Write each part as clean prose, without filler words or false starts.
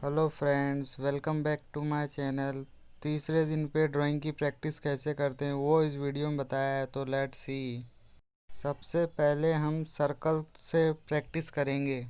Hello friends, welcome back to my channel. तीसरे दिन पे ड्राइंग की प्रैक्टिस कैसे करते हैं वो इस वीडियो में बताया है, तो लेट्स सी। सबसे पहले हम सर्कल से प्रैक्टिस करेंगे।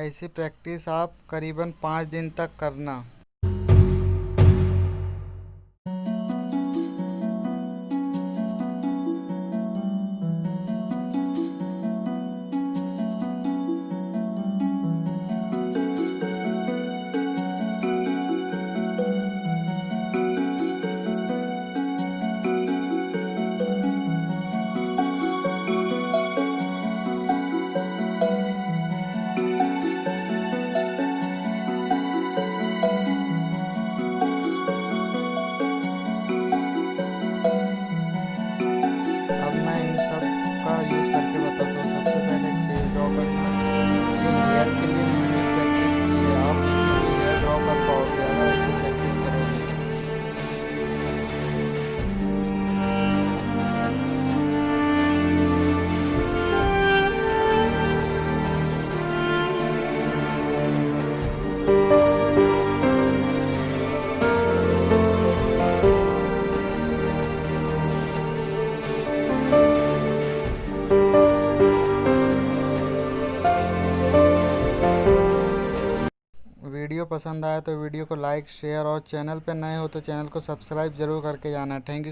ऐसी प्रैक्टिस आप करीबन 5 दिन तक करना। अब मैं इन सब का यूज़ करके बताता हूँ। सबसे पहले एक फेस ड्रॉ करना। ये हेयर के लिए मैंने प्रैक्टिस की है, आप इजीली हेयर ड्रॉ कर पाओगे अगर ऐसे प्रैक्टिस करोगे। वीडियो पसंद आया तो वीडियो को लाइक शेयर और चैनल पर नए हो तो चैनल को सब्सक्राइब जरूर करके जाना। Thank you.